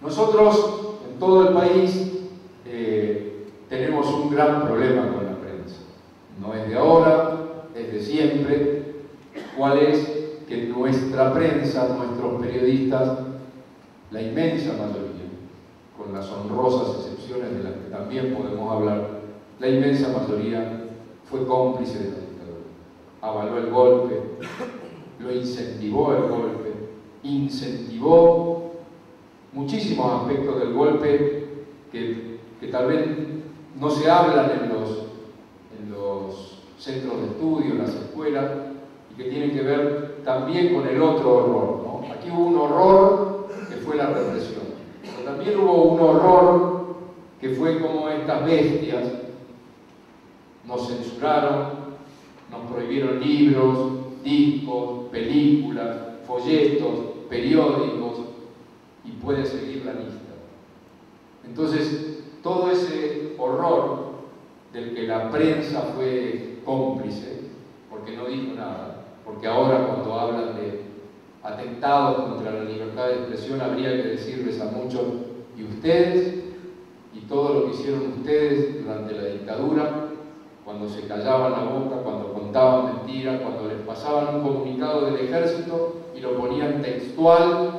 Nosotros, en todo el país, tenemos un gran problema con la prensa. No es de ahora, es de siempre. ¿Cuál es? Que nuestra prensa, nuestros periodistas, la inmensa mayoría, con las honrosas excepciones de las que también podemos hablar, la inmensa mayoría fue cómplice de la dictadura. Avaló el golpe, lo incentivó el golpe, incentivó muchísimos aspectos del golpe que tal vez no se hablan en los centros de estudio, en las escuelas, y que tienen que ver también con el otro horror, ¿no? Aquí hubo un horror que fue la represión, pero también hubo un horror que fue como estas bestias nos censuraron, nos prohibieron libros, discos, películas, folletos, periódicos, y puede seguir la lista. Entonces, todo ese horror del que la prensa fue cómplice, porque no dijo nada, porque ahora cuando hablan de atentados contra la libertad de expresión habría que decirles a muchos, y ustedes, y todo lo que hicieron ustedes durante la dictadura, cuando se callaban la boca, cuando contaban mentiras, cuando les pasaban un comunicado del ejército y lo ponían textual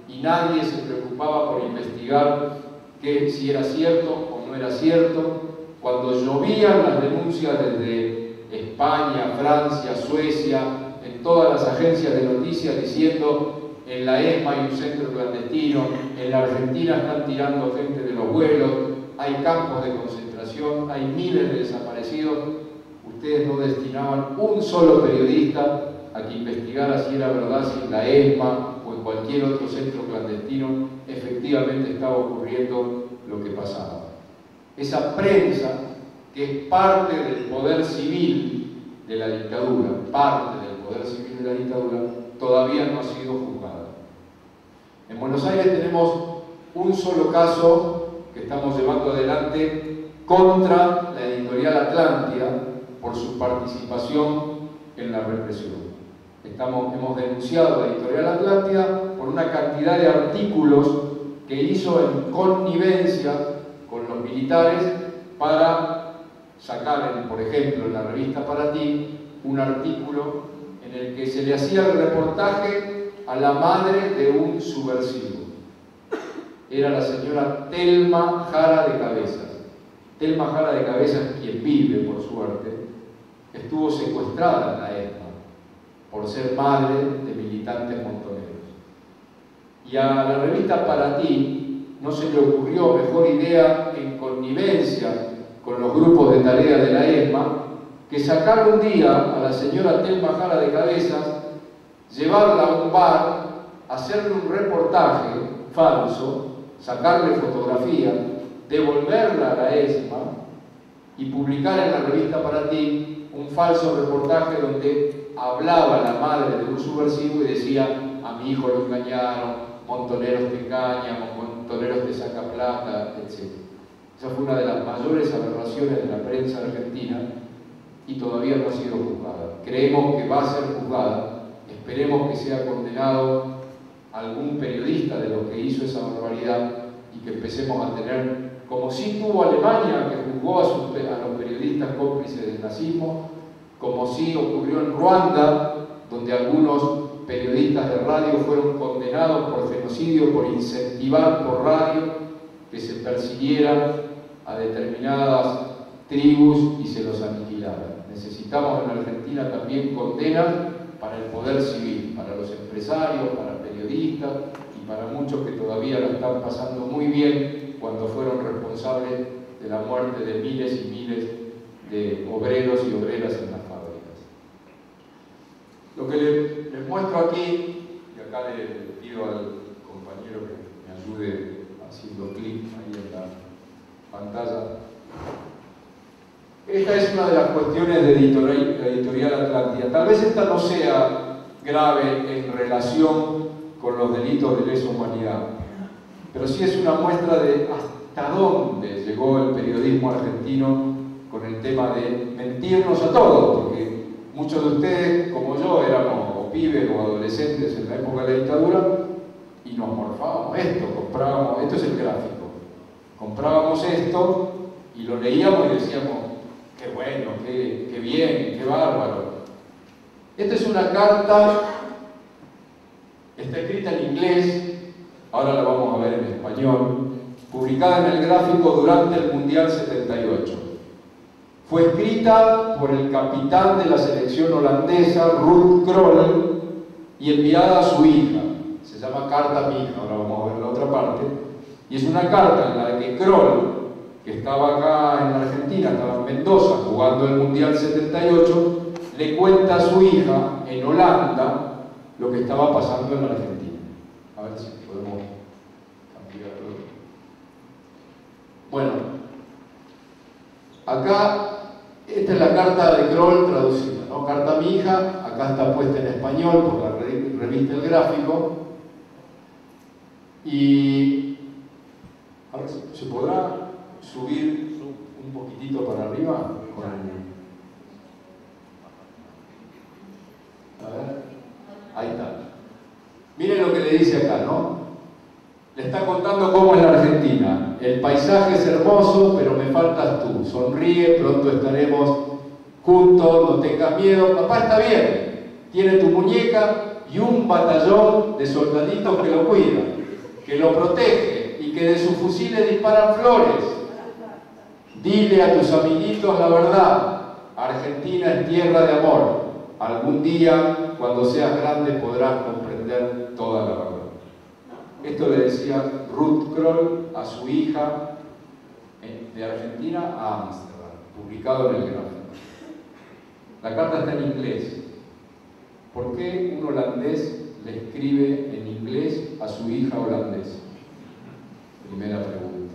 y nadie se preocupaba por investigar si era cierto o no era cierto, cuando llovían las denuncias desde España, Francia, Suecia, en todas las agencias de noticias diciendo en la ESMA hay un centro clandestino, en la Argentina están tirando gente de los vuelos, hay campos de concentración, hay miles de desaparecidos, ustedes no destinaban un solo periodista a que investigara si era verdad, si en la ESMA o en cualquier otro centro clandestino efectivamente estaba ocurriendo lo que pasaba. Esa prensa, que es parte del poder civil de la dictadura, todavía no ha sido juzgada. En Buenos Aires tenemos un solo caso que estamos llevando adelante contra la editorial Atlántida por su participación en la represión. Hemos denunciado a la editorial Atlántida por una cantidad de artículos que hizo en connivencia con los militares para sacar, por ejemplo, en la revista Para Ti, un artículo en el que se le hacía el reportaje a la madre de un subversivo. Era la señora Telma Jara de Cabezas. Telma Jara de Cabezas, quien vive, por suerte, estuvo secuestrada en la ESMA por ser madre de militantes montoneros. Y a la revista Para Ti no se le ocurrió mejor idea, en connivencia con los grupos de tarea de la ESMA, que sacar un día a la señora Telma Jara de Cabezas, llevarla a un bar, hacerle un reportaje falso, sacarle fotografía, devolverla a la ESMA y publicar en la revista Para Ti un falso reportaje donde hablaba la madre de un subversivo y decía: a mi hijo lo engañaron, montoneros te engañan, montoneros te saca plata, etc. Esa fue una de las mayores aberraciones de la prensa argentina y todavía no ha sido juzgada. Creemos que va a ser juzgada, esperemos que sea condenado algún periodista de lo que hizo esa barbaridad y que empecemos a tener, como sí tuvo Alemania, que juzgó a los periodistas cómplices del nazismo, como sí ocurrió en Ruanda, donde algunos periodistas de radio fueron condenados por genocidio, por incentivar por radio que se persiguiera a determinadas tribus y se los aniquilara. Necesitamos en Argentina también condenas para el poder civil, para los empresarios, para periodistas y para muchos que todavía lo están pasando muy bien cuando fueron responsables de la muerte de miles y miles de obreros y obreras en las fábricas. Lo que les muestro aquí, y acá le pido al compañero que me ayude haciendo clic ahí en la pantalla. Esta es una de las cuestiones de la editorial Atlántida. Tal vez esta no sea grave en relación con los delitos de lesa humanidad, pero sí es una muestra de hasta dónde llegó el periodismo argentino con el tema de mentirnos a todos, porque muchos de ustedes, como yo, éramos o pibes o adolescentes en la época de la dictadura y y nos morfábamos esto, comprábamos, esto es el gráfico, comprábamos esto y lo leíamos y decíamos, qué bueno, qué bien, qué bárbaro. Esta es una carta, está escrita en inglés, ahora la vamos a ver en español, publicada en el gráfico durante el Mundial 78. Fue escrita por el capitán de la selección holandesa, Ruud Krol, y enviada a su hija. Se llama Carta a mi hija, ahora vamos a ver la otra parte. Y es una carta en la que Krol, que estaba acá en la Argentina, estaba en Mendoza jugando el Mundial 78, le cuenta a su hija en Holanda lo que estaba pasando en la Argentina. A ver si podemos cambiarlo. Bueno, acá, esta es la carta de Krol traducida, ¿no? Carta a mi hija, acá está puesta en español por la revista El Gráfico. Y a ver, ¿se podrá subir un poquitito para arriba? A ver, ahí está. Miren lo que le dice acá, ¿no? Le está contando cómo es la Argentina. El paisaje es hermoso, pero me faltas tú. Sonríe, pronto estaremos juntos, no tengas miedo. Papá está bien, tiene tu muñeca y un batallón de soldaditos que lo cuidan, que lo protege y que de sus fusiles disparan flores. Dile a tus amiguitos la verdad. Argentina es tierra de amor. Algún día, cuando seas grande, podrás comprender toda la verdad. Esto le decía Ruud Krol a su hija de Argentina a Ámsterdam, publicado en el gráfico. La carta está en inglés. ¿Por qué un holandés le escribe en inglés a su hija holandesa? Primera pregunta.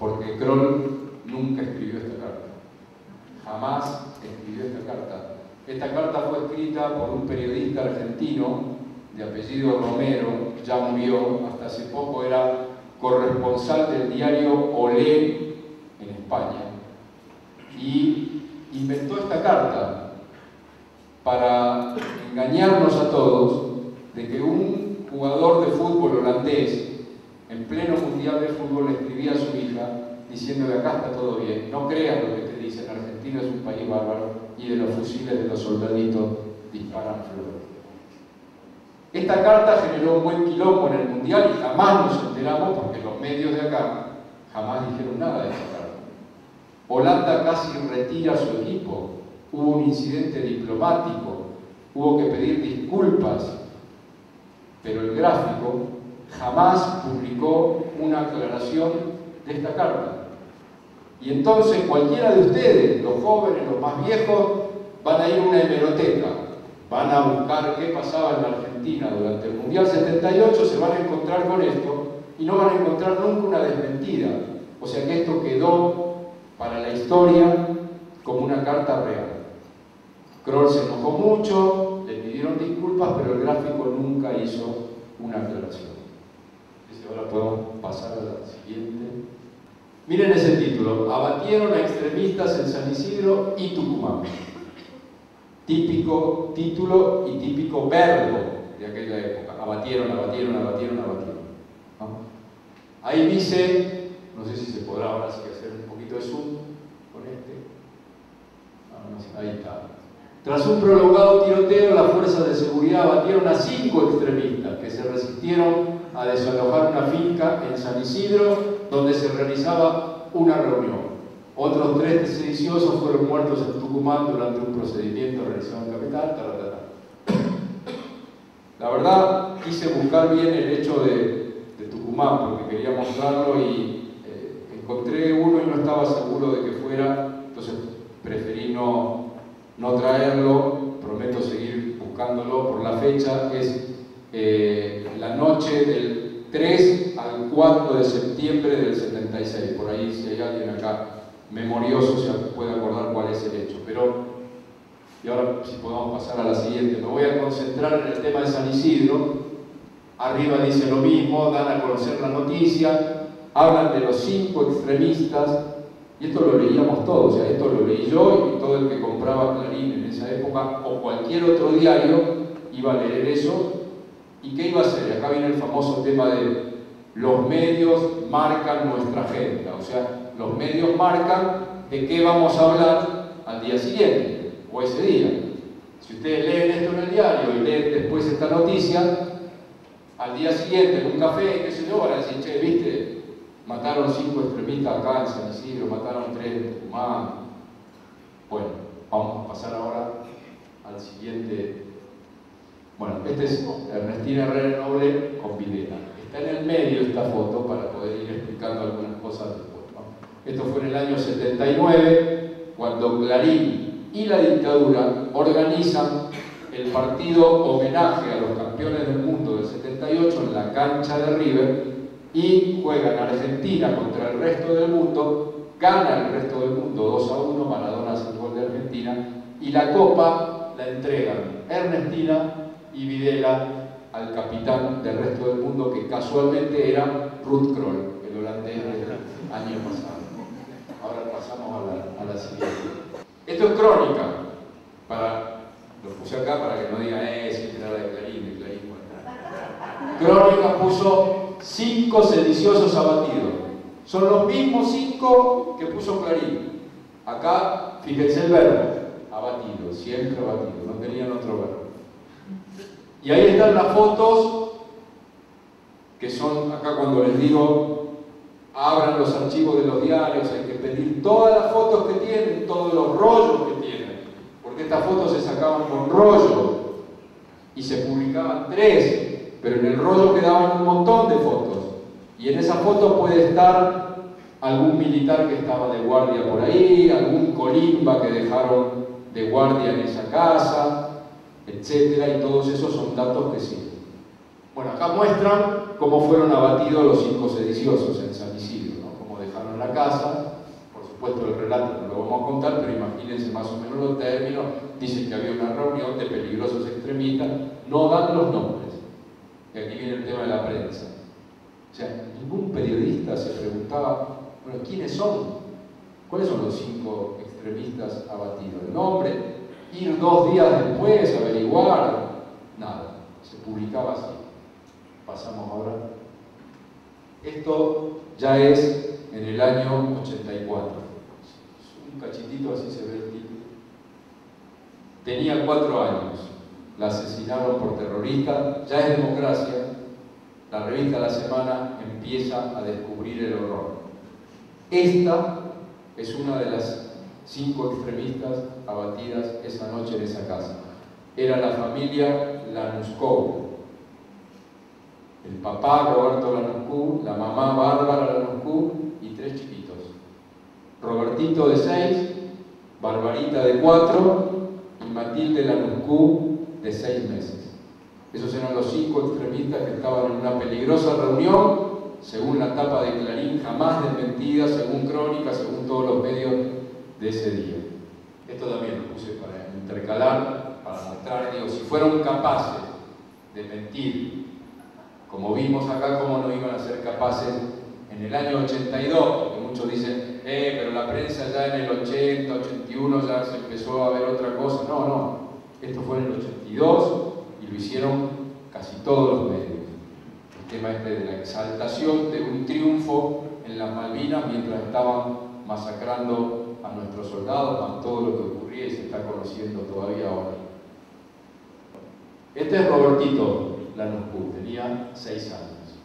Porque Krol nunca escribió esta carta. Jamás escribió esta carta. Esta carta fue escrita por un periodista argentino de apellido Romero, ya murió, hasta hace poco era corresponsal del diario Olé en España, y inventó esta carta para engañarnos a todos de que un jugador de fútbol holandés en pleno mundial de fútbol le escribía a su hija diciéndole: acá está todo bien, no creas lo que te dicen, Argentina es un país bárbaro y de los fusiles de los soldaditos disparan flores. Esta carta generó un buen quilombo en el mundial y jamás nos enteramos, porque los medios de acá jamás dijeron nada de esta carta. Holanda casi retira a su equipo, hubo un incidente diplomático, hubo que pedir disculpas, pero el gráfico jamás publicó una aclaración de esta carta. Y entonces cualquiera de ustedes, los jóvenes, los más viejos, van a ir a una hemeroteca, van a buscar qué pasaba en la Argentina durante el Mundial 78, se van a encontrar con esto y no van a encontrar nunca una desmentida. O sea que esto quedó para la historia como una carta real. Krol se enojó mucho, le pidieron disculpas, pero el gráfico nunca hizo una aclaración. Ahora podemos pasar a la siguiente. Miren ese título: abatieron a extremistas en San Isidro y Tucumán. Típico título y típico verbo de aquella época. Abatieron, abatieron, abatieron, abatieron. ¿No? Ahí dice, no sé si se podrá ahora sí hacer un poquito de zoom con este. Ahí está. Tras un prolongado tiroteo, las fuerzas de seguridad abatieron a 5 extremistas que se resistieron a desalojar una finca en San Isidro donde se realizaba una reunión. Otros 3 sediciosos fueron muertos en Tucumán durante un procedimiento realizado en capital. La verdad, quise buscar bien el hecho de Tucumán porque quería mostrarlo y encontré uno y no estaba seguro de que fuera, entonces preferí no traerlo. Prometo seguir buscándolo por la fecha. Es la noche del 3 al 4 de septiembre del 76. Por ahí, si hay alguien acá memorioso, se puede acordar cuál es el hecho. Y ahora, si podemos pasar a la siguiente, me voy a concentrar en el tema de San Isidro. Arriba dice lo mismo, dan a conocer la noticia, hablan de los 5 extremistas, y esto lo leíamos todos. O sea, esto lo leí yo y todo el que compraba Clarín en esa época o cualquier otro diario iba a leer eso ¿Y qué iba a hacer? Y acá viene el famoso tema de los medios marcan nuestra agenda, o sea, los medios marcan de qué vamos a hablar al día siguiente o ese día. Si ustedes leen esto en el diario y leen después esta noticia, al día siguiente en un café, qué sé yo, van a decir, che, ¿viste? Mataron 5 extremistas acá en San Isidro, mataron 3 en Tucumán. Bueno, vamos a pasar ahora al siguiente. Bueno, este es Ernestina Herrera Noble con Videla. Está en el medio esta foto para poder ir explicando algunas cosas después, ¿no? Esto fue en el año 79, cuando Clarín y la dictadura organizan el partido homenaje a los campeones del mundo del 78 en la cancha de River y juegan Argentina contra el resto del mundo, gana el resto del mundo 2-1, Maradona hace el gol de Argentina y la copa la entregan Ernestina y Videla al capitán del resto del mundo, que casualmente era Ruud Krol, el holandés del año pasado. Ahora pasamos a la siguiente. Esto es crónica, lo puse acá para que no digan, siempre era de Clarín, bueno. Crónica puso 5 sediciosos abatidos. Son los mismos 5 que puso Clarín. Acá, fíjense el verbo, abatido, siempre abatido, no tenían otro verbo. Y ahí están las fotos, que son, acá cuando les digo, abran los archivos de los diarios, hay que pedir todas las fotos que tienen, todos los rollos que tienen, porque estas fotos se sacaban con rollo y se publicaban 3, pero en el rollo quedaban un montón de fotos. Y en esa foto puede estar algún militar que estaba de guardia por ahí, algún colimba que dejaron de guardia en esa casa, etcétera, y todos esos son datos que sirven. Bueno, acá muestran cómo fueron abatidos los 5 sediciosos en San Isidro, ¿no? Cómo dejaron la casa. Por supuesto el relato no lo vamos a contar, pero imagínense más o menos los términos. Dicen que había una reunión de peligrosos extremistas, no dan los nombres. Y aquí viene el tema de la prensa. O sea, ningún periodista se preguntaba, bueno, ¿quiénes son? ¿Cuáles son los 5 extremistas abatidos? ¿El nombre? Ir 2 días después, averiguar, nada, se publicaba así. Pasamos ahora. Esto ya es en el año 84. Un cachitito así se ve el título. Tenía 4 años, la asesinaron por terrorista, ya es democracia. La revista La Semana empieza a descubrir el horror. Esta es una de las 5 extremistas abatidas esa noche en esa casa. Era la familia Lanuskou. El papá Roberto Lanuskou, la mamá Bárbara Lanuskou y 3 chiquitos. Robertito de 6, Barbarita de 4 y Matilde Lanuskou de 6 meses. Esos eran los 5 extremistas que estaban en una peligrosa reunión, según la tapa de Clarín, jamás desmentida, según Crónica, según todos los medios de ese día. Esto también lo puse para intercalar, para mostrar, digo, si fueron capaces de mentir, como vimos acá, cómo no iban a ser capaces en el año 82, porque muchos dicen, pero la prensa ya en el 80, 81 ya se empezó a ver otra cosa. No, esto fue en el 82 y lo hicieron casi todos los medios. El tema este de la exaltación de un triunfo en las Malvinas mientras estaban masacrando a nuestros soldados, a todo lo que ocurría y se está conociendo todavía ahora. Este es Robertito Lanuskou, tenía 6 años.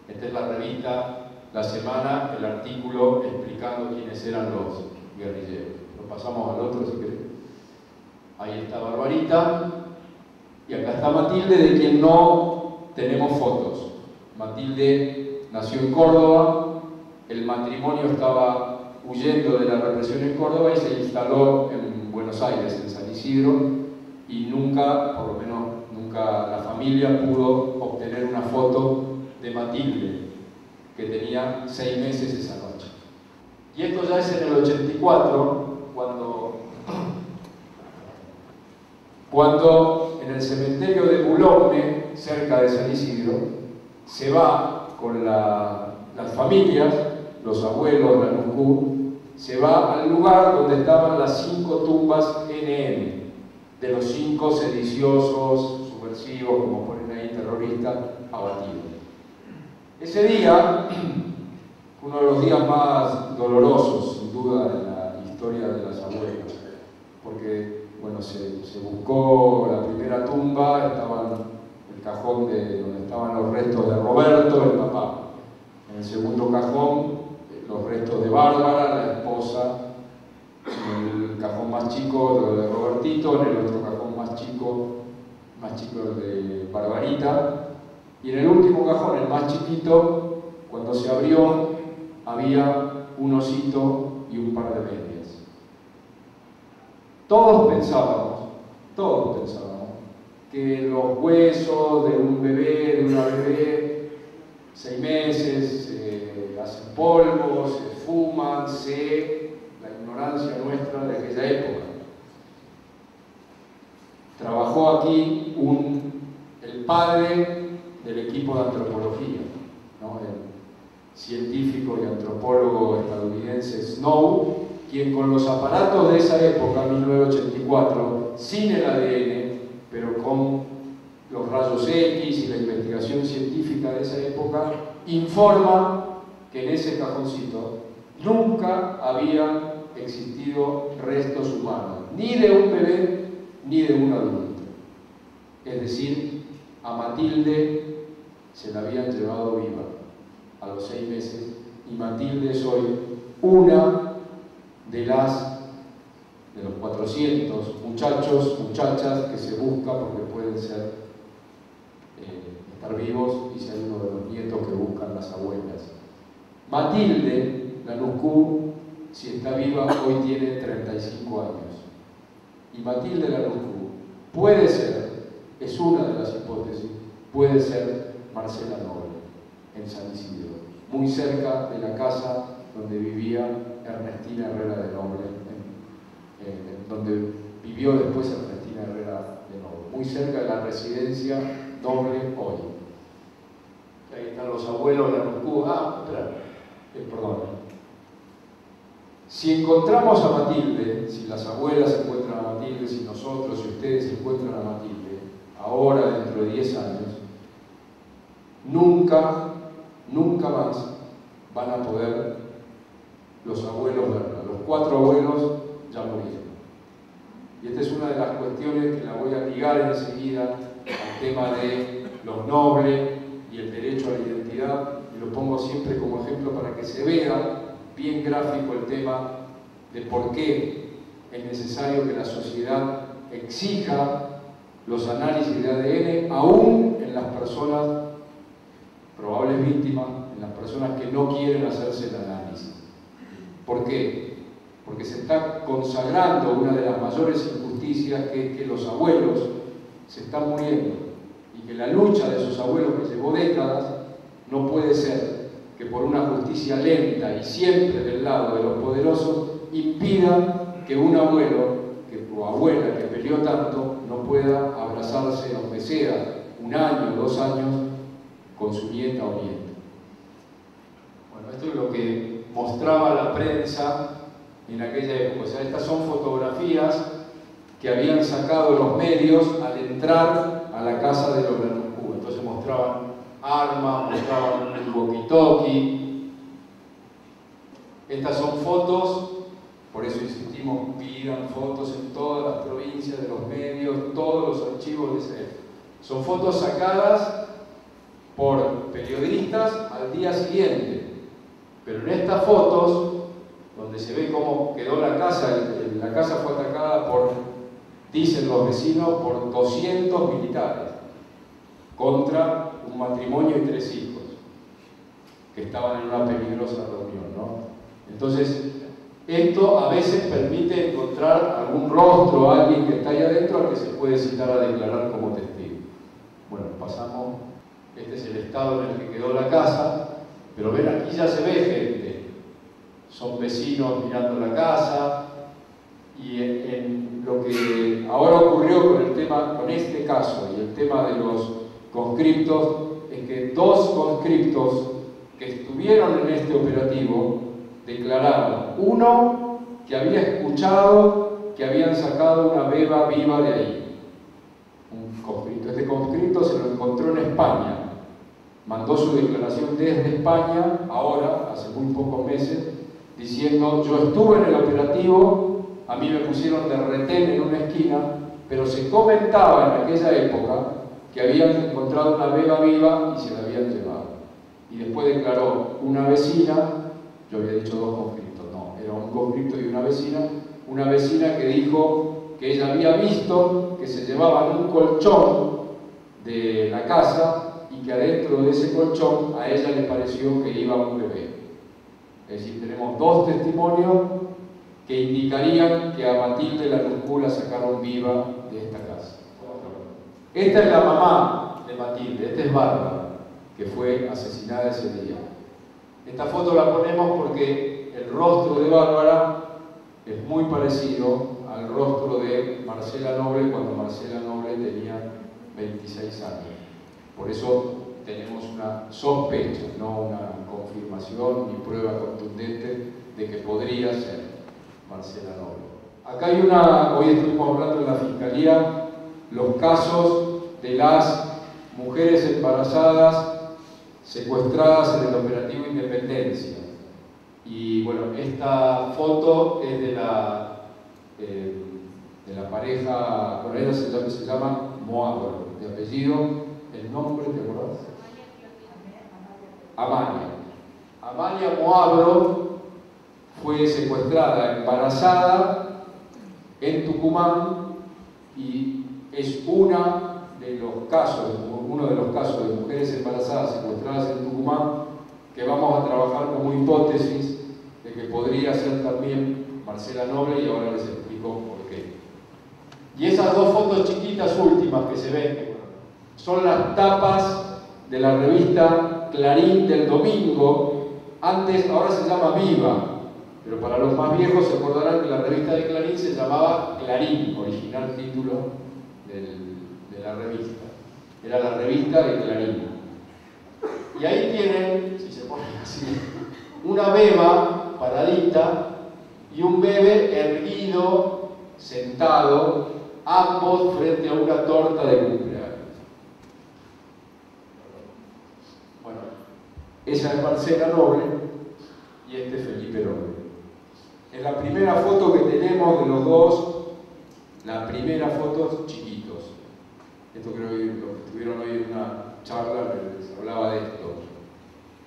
Esta es la revista La Semana, el artículo explicando quiénes eran los guerrilleros. Lo pasamos al otro si querés. Ahí está Barbarita y acá está Matilde, de quien no tenemos fotos. Matilde nació en Córdoba, el matrimonio estaba huyendo de la represión en Córdoba y se instaló en Buenos Aires, en San Isidro, y nunca, por lo menos nunca la familia pudo obtener una foto de Matilde, que tenía 6 meses esa noche. Y esto ya es en el 84, cuando en el cementerio de Boulogne, cerca de San Isidro, se va con las familias, los abuelos, Lanuskou, se va al lugar donde estaban las 5 tumbas NN, de los 5 sediciosos, subversivos, como ponen ahí terrorista abatido. Ese día, uno de los días más dolorosos, sin duda, en la historia de las abuelas, porque bueno, se buscó la primera tumba, estaba el cajón donde estaban los restos de Roberto, el papá. En el segundo cajón, los restos de Bárbara, la esposa. En el cajón más chico, lo de Robertito. En el otro cajón más chico el de Barbarita. Y en el último cajón, el más chiquito, cuando se abrió, había un osito y un par de medias. Todos pensábamos que los huesos de un bebé, de una bebé, 6 meses, se hacen polvo, se fuman, la ignorancia nuestra de aquella época. Trabajó aquí el padre del equipo de antropología, ¿no? El científico y antropólogo estadounidense Snow, quien con los aparatos de esa época, 1984, sin el ADN, pero con los rayos X y la investigación científica de esa época, informa que en ese cajoncito nunca había existido restos humanos, ni de un bebé ni de un adulto. Es decir, a Matilde se la habían llevado viva a los 6 meses, y Matilde es hoy una de los 400 muchachos, muchachas que se busca porque pueden estar vivos, y ser uno de los nietos que buscan las abuelas. Matilde Lanuscu, si está viva, hoy tiene 35 años. Y Matilde Lanuscu puede ser, es una de las hipótesis, puede ser Marcela Noble, en San Isidro, muy cerca de la casa donde vivía Ernestina Herrera de Noble, donde vivió después Ernestina Herrera de Noble, muy cerca de la residencia Noble hoy. Ahí están los abuelos de Lanuscu. Perdón. Si encontramos a Matilde, si las abuelas encuentran a Matilde, si nosotros, si ustedes encuentran a Matilde, ahora, dentro de 10 años, nunca más van a poder los abuelos verla. Los 4 abuelos ya murieron. Y esta es una de las cuestiones que la voy a ligar enseguida al tema de los nobles y el derecho a la identidad, y lo pongo siempre como ejemplo para que se vea bien gráfico el tema de por qué es necesario que la sociedad exija los análisis de ADN aún en las personas probables víctimas, en las personas que no quieren hacerse el análisis. ¿Por qué? Porque se está consagrando una de las mayores injusticias, que es que los abuelos se están muriendo, y que la lucha de esos abuelos, que llevó décadas, no puede ser que por una justicia lenta y siempre del lado de los poderosos impida que un abuelo o abuela que peleó tanto no pueda abrazarse, aunque sea 1 año o 2 años, con su nieta o nieto. Bueno, esto es lo que mostraba la prensa en aquella época. O sea, estas son fotografías que habían sacado los medios al entrar a la casa de los Lanuscu. Entonces mostraban armas, mostraban un walkie-talkie. Estas son fotos, por eso insistimos, pidan fotos en todas las provincias de los medios, todos los archivos de esa época. Son fotos sacadas por periodistas al día siguiente, pero en estas fotos, donde se ve cómo quedó la casa fue atacada por, dicen los vecinos, por 200 militares, contra un matrimonio y 3 hijos, que estaban en una peligrosa reunión, ¿no? Entonces, esto a veces permite encontrar algún rostro, alguien que está ahí adentro, al que se puede citar a declarar como testigo. Bueno, pasamos. Este es el estado en el que quedó la casa, pero ven, aquí ya se ve gente. Son vecinos mirando la casa, y en lo que ahora ocurrió con este caso y el tema de los conscriptos, es que 2 conscriptos que estuvieron en este operativo declararon: uno, que había escuchado que habían sacado una beba viva de ahí, un conscripto. Este conscripto se lo encontró en España, mandó su declaración desde España, ahora, hace muy pocos meses, diciendo: yo estuve en el operativo, a mí me pusieron de retén en una esquina, pero se comentaba en aquella época que habían encontrado una beba viva y se la habían llevado. Y después declaró una vecina, yo había dicho dos conscriptos, no, era un conscripto y una vecina que dijo que ella había visto que se llevaban un colchón de la casa y que adentro de ese colchón a ella le pareció que iba un bebé. Es decir, tenemos dos testimonios que indicarían que a Matilde la Luzcú la sacaron viva de esta casa. Esta es la mamá de Matilde, esta es Bárbara, que fue asesinada ese día. Esta foto la ponemos porque el rostro de Bárbara es muy parecido al rostro de Marcela Noble cuando Marcela Noble tenía 26 años. Por eso tenemos una sospecha, no una confirmación ni prueba contundente de que podría ser Marcela Noble. Acá hay hoy estuvimos hablando en la Fiscalía, los casos de las mujeres embarazadas secuestradas en el operativo Independencia. Y bueno, esta foto es de la pareja, con ella se llama Moabro, de apellido, el nombre, ¿te acordás? Amalia. Amalia Moabro fue secuestrada, embarazada, en Tucumán, y es uno de los casos de mujeres embarazadas secuestradas en Tucumán que vamos a trabajar como hipótesis de que podría ser también Marcela Noble, y ahora les explico por qué. Y esas dos fotos chiquitas últimas que se ven son las tapas de la revista Clarín del domingo. Antes, ahora se llama Viva, pero para los más viejos se acordarán que la revista de Clarín se llamaba Clarín, original título de la revista. Era la revista de Clarín. Y ahí tienen, si se ponen así, una beba paradita y un bebé erguido, sentado, ambos frente a una torta de cumpleaños. Bueno, esa es Marcela Noble y este es Felipe Noble. En la primera foto que tenemos de los dos, la primera foto chiquitos. Esto creo que lo que tuvieron hoy en una charla les hablaba de esto.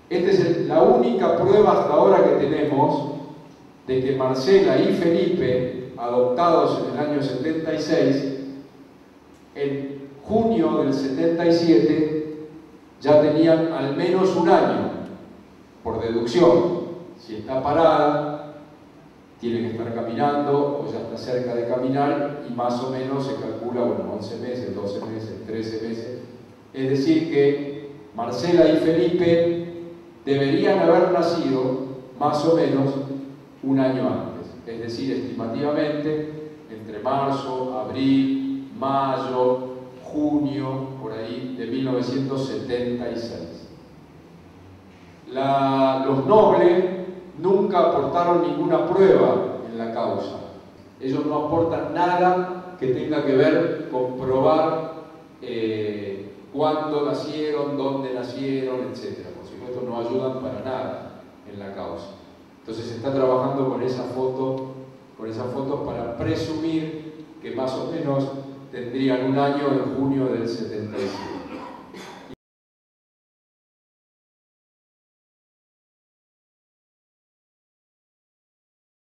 Esta es la única prueba hasta ahora que tenemos de que Marcela y Felipe, adoptados en el año 76, en junio del 77 ya tenían al menos un año, por deducción. Si está parada, tiene que estar caminando o ya está cerca de caminar, y más o menos se calcula, bueno, 11 meses, 12 meses, 13 meses. Es decir que Marcela y Felipe deberían haber nacido más o menos un año antes, es decir, estimativamente entre marzo, abril, mayo, junio, por ahí, de 1976. Los Noble nunca aportaron ninguna prueba en la causa. Ellos no aportan nada que tenga que ver con probar cuándo nacieron, dónde nacieron, etc. Por supuesto, no ayudan para nada en la causa. Entonces se está trabajando con esas fotos para presumir que más o menos tendrían un año en junio del 77.